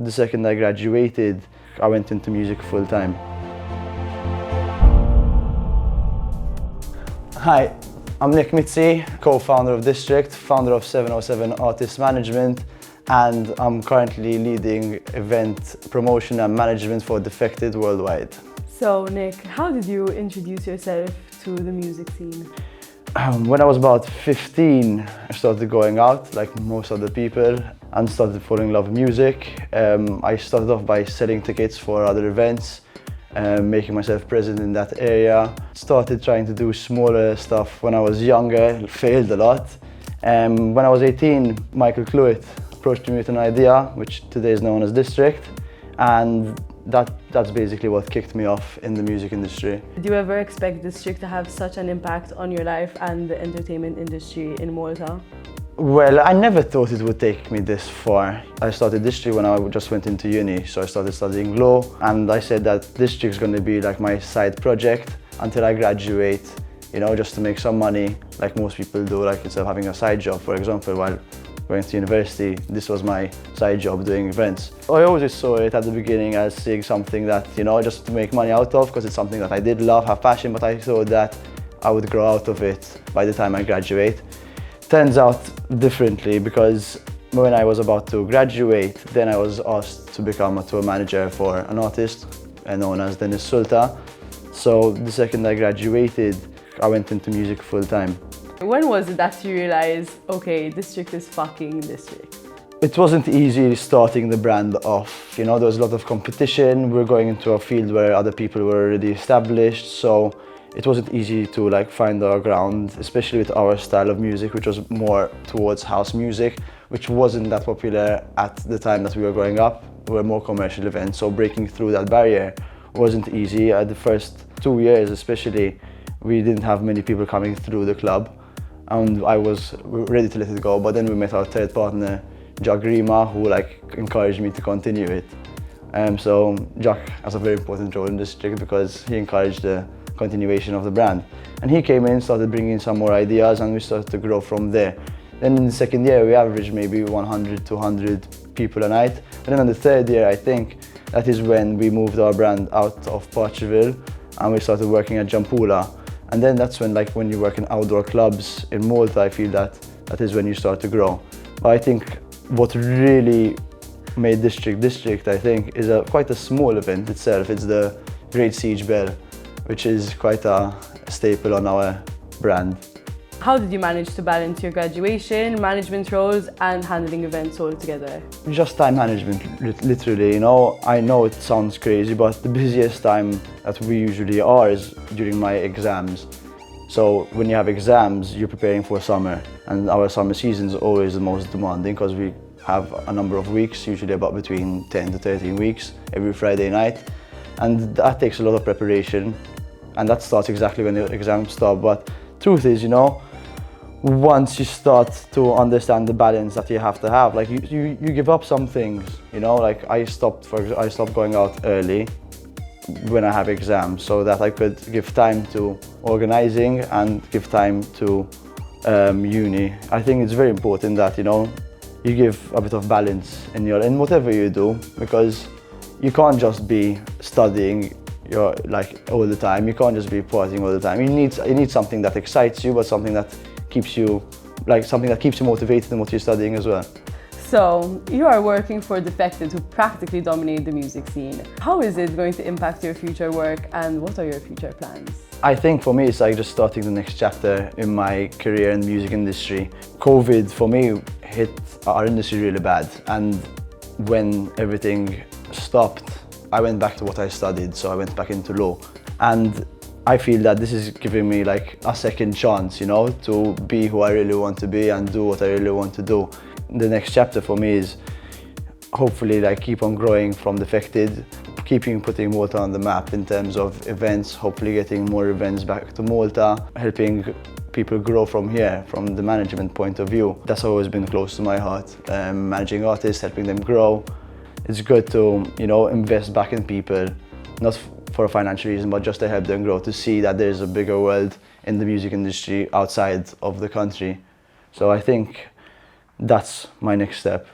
the second I graduated, I went into music full time. Hi, I'm Nick Mizzi, co-founder of District, founder of 707 Artist Management, and I'm currently leading event promotion and management for Defected Worldwide. So Nick, how did you introduce yourself to the music scene? When I was about 15, I started going out like most other people and started falling in love with music. I started off by selling tickets for other events, making myself present in that area. Started trying to do smaller stuff when I was younger, failed a lot. When I was 18, Michael Cluett approached me with an idea, which today is known as District, and that's basically what kicked me off in the music industry. Did you ever expect District to have such an impact on your life and the entertainment industry in Malta? Well, I never thought it would take me this far. I started District when I just went into uni, so I started studying law, and I said that District is going to be like my side project until I graduate, you know, just to make some money, like most people do, like instead of having a side job, for example, while going to university. This was my side job, doing events. I always saw it at the beginning as seeing something that, you know, just to make money out of, because it's something that I did love, have passion, but I thought that I would grow out of it by the time I graduate. Turns out differently, because when I was about to graduate, then I was asked to become a tour manager for an artist known as Dennis Sulta. So the second I graduated, I went into music full time. When was it that you realized, okay, District is fucking District? It wasn't easy starting the brand off. You know, there was a lot of competition. We were going into a field where other people were already established, so it wasn't easy to like find our ground, especially with our style of music, which was more towards house music, which wasn't that popular at the time that we were growing up. We were more commercial events, so breaking through that barrier wasn't easy. The first 2 years especially, we didn't have many people coming through the club, and I was ready to let it go, but then we met our third partner, Jack Rima, who like encouraged me to continue it. So Jack has a very important role in District because he encouraged the continuation of the brand. And he came in, started bringing some more ideas, and we started to grow from there. Then in the second year, we averaged maybe 100, 200 people a night. And then in the third year, I think, that is when we moved our brand out of Parcheville and we started working at Jampula. And then that's when, like, when you work in outdoor clubs in Malta, I feel that is when you start to grow. But I think what really made District, I think, is quite a small event itself. It's the Great Siege Bell, which is quite a staple on our brand. How did you manage to balance your graduation, management roles, and handling events all together? Just time management, literally, you know. I know it sounds crazy, but the busiest time that we usually are is during my exams. So when you have exams, you're preparing for summer, and our summer season is always the most demanding because we have a number of weeks, usually about between 10 to 13 weeks, every Friday night. And that takes a lot of preparation, and that starts exactly when the exams start. But truth is, you know, once you start to understand the balance that you have to have, like you give up some things, you know, like I stopped going out early when I have exams so that I could give time to organizing and give time to uni. I think it's very important that, you know, you give a bit of balance in whatever you do, because you can't just be studying all the time. You can't just be partying all the time. You need something that excites you, but something that keeps you motivated in what you're studying as well. So you are working for Defected, who practically dominate the music scene. How is it going to impact your future work, and what are your future plans? I think for me it's like just starting the next chapter in my career in the music industry. COVID for me hit our industry really bad, and when everything stopped, I went back to what I studied, so I went back into law. And I feel that this is giving me like a second chance, you know, to be who I really want to be and do what I really want to do. The next chapter for me is hopefully like keep on growing from Defected, putting Malta on the map in terms of events, hopefully getting more events back to Malta, helping people grow from here, from the management point of view. That's always been close to my heart, managing artists, helping them grow. It's good to, you know, invest back in people, not for a financial reason, but just to help them grow, to see that there's a bigger world in the music industry outside of the country. So I think that's my next step.